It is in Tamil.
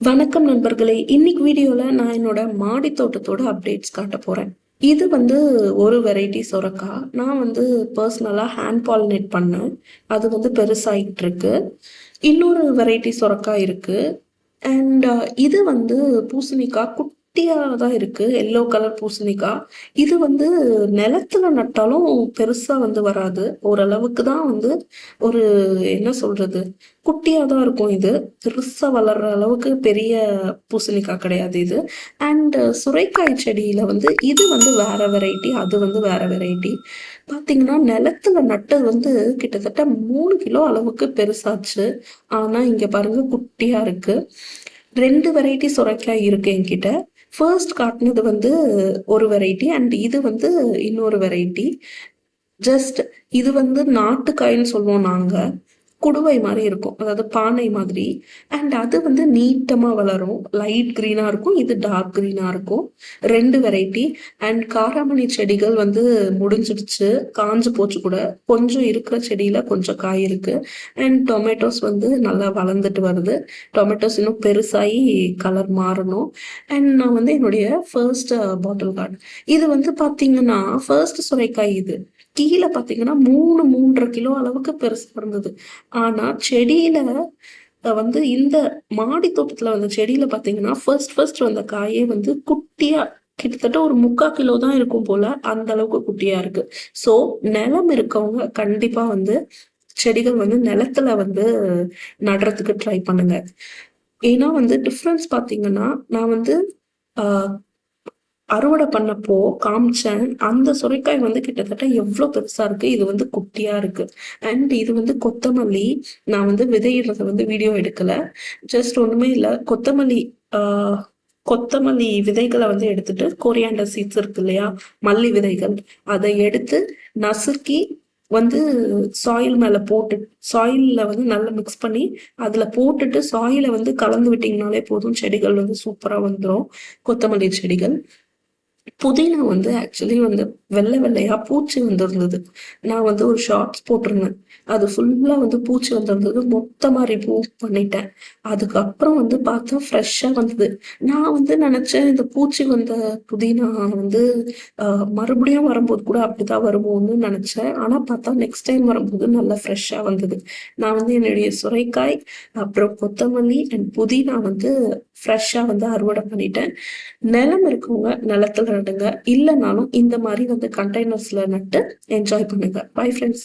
வணக்கம் நண்பர்களே. இன்னைக்கு வீடியோல நான் என்னோட மாடி தோட்டத்தோட அப்டேட்ஸ் காட்ட போறேன். இது வந்து ஒரு வெரைட்டி சொரக்கா. நான் வந்து பர்சனலா ஹேண்ட் பாலினேட் பண்ணேன். அது வந்து பெருசாயிட்டு இருக்கு. இன்னொரு வெரைட்டி சொரக்கா இருக்கு. அண்ட் இது வந்து பூசணிக்காய் குட்டியா தான் இருக்கு. எல்லோ கலர் பூசணிக்காய். இது வந்து நிலத்துல நட்டாலும் பெருசா வந்து வராது. ஓரளவுக்கு தான் வந்து ஒரு என்ன சொல்றது, குட்டியா தான் இருக்கும் இது. பெருசா வளர்ற அளவுக்கு பெரிய பூசணிக்காய் கிடையாது இது. அண்ட் சுரைக்காய் செடியில வந்து இது வந்து வேற வெரைட்டி, அது வந்து வேற வெரைட்டி. பாத்தீங்கன்னா நிலத்துல நட்டது வந்து கிட்டத்தட்ட 3 கிலோ அளவுக்கு பெருசாச்சு. ஆனா இங்க பாருங்க குட்டியா இருக்கு. 2 வெரைட்டி சுரைக்காய் இருக்கு என்கிட்ட. ஃபர்ஸ்ட் காட்டுனது வந்து ஒரு வெரைட்டி அண்ட் இது வந்து இன்னொரு வெரைட்டி. ஜஸ்ட் இது வந்து நாட்டுக்காய்ன்னு சொல்லுவோம் நாங்க. குடுவை மாதிரி இருக்கும், அதாவது பானை மாதிரி. அண்ட் அது வந்து நீட்டமா வளரும், லைட் கிரீனா இருக்கும், இது டார்க் கிரீனா இருக்கும். 2 வெரைட்டி. அண்ட் காராமணி செடிகள் வந்து முடிஞ்சிடுச்சு, காஞ்சு போச்சு கூட. கொஞ்சம் இருக்கிற செடியில கொஞ்சம் காய் இருக்கு. அண்ட் டொமேட்டோஸ் வந்து நல்லா வளர்ந்துட்டு வருது. டொமேட்டோஸ் இன்னும் பெருசாகி கலர் மாறணும். அண்ட் நான் வந்து என்னுடைய ஃபர்ஸ்ட் பாட்டில் கார்டு, இது வந்து பாத்தீங்கன்னா ஃபர்ஸ்ட் சுரைக்காய். இது கீழே பாத்தீங்கன்னா 3-3.5 கிலோ அளவுக்கு பெருசா இருந்தது. ஆனா செடியில வந்து இந்த மாடி தோட்டத்துல வந்த செடியில பாத்தீங்கன்னா ஃபர்ஸ்ட் வந்த காயே வந்து குட்டியா, கிட்டத்தட்ட ஒரு 3/4 கிலோ தான் இருக்கும் போல, அந்த அளவுக்கு குட்டியா இருக்கு. சோ நிலம் இருக்கவங்க கண்டிப்பா வந்து செடிகள் வந்து நிலத்துல வந்து நடுறதுக்கு ட்ரை பண்ணுங்க. ஏன்னா வந்து டிஃப்ரென்ஸ் பாத்தீங்கன்னா, நான் வந்து ஆஹ் அறுவடை பண்ணப்போ காமிச்சேன். அந்த சுரைக்காய் வந்து கிட்டத்தட்ட எவ்வளவு பெருசா இருக்கு, இது வந்து குட்டியா இருக்கு. அண்ட் இது வந்து கொத்தமல்லி. நான் வந்து விதையிடுறத வந்து வீடியோ எடுக்கல. ஜஸ்ட் ஒண்ணுமே இல்ல, கொத்தமல்லி ஆஹ் கொத்தமல்லி விதைகளை வந்து எடுத்துட்டு, கோரியாண்டர் சீட்ஸ் இருக்கு இல்லையா, மல்லி விதைகள், அதை எடுத்து நசுக்கி வந்து சாயில் மேல போட்டு, சாயில்ல வந்து நல்லா மிக்ஸ் பண்ணி அதுல போட்டுட்டு சாயில வந்து கலந்து விட்டீங்கனாலே போதும், செடிகள் வந்து சூப்பரா வந்துடும், கொத்தமல்லி செடிகள். புதினா வந்து ஆக்சுவலி வந்து வெள்ளை வெள்ளையா பூச்சி வந்திருந்தது. நான் வந்து ஒரு ஷார்ட்ஸ் போட்டிருந்தேன். அது ஃபுல்லா வந்து பூச்சி வந்திருந்தது, மொத்தமா ரிமூவ் பண்ணிட்டேன். அதுக்கப்புறம் வந்து பார்த்தா ஃப்ரெஷ்ஷா வந்தது. நான் வந்து நினைச்சேன் இந்த பூச்சி வந்த புதினா வந்து மறுபடியும் வரும்போது கூட அப்படிதான் வருமோன்னு நினைச்சேன். ஆனா பார்த்தா நெக்ஸ்ட் டைம் வரும்போது நல்லா ஃப்ரெஷ்ஷா வந்தது. நான் வந்து என்னுடைய சுரைக்காய், அப்புறம் கொத்தமல்லி அண்ட் புதினா வந்து ஃப்ரெஷ்ஷா வந்து அறுவடை பண்ணிட்டேன். நிலம் இருக்கவங்க நிலத்துல நடுங்க, இல்லைனாலும் இந்த மாதிரி வந்து கண்டெய்னர்ஸ்ல நட்டு என்ஜாய் பண்ணுங்க. Bye friends.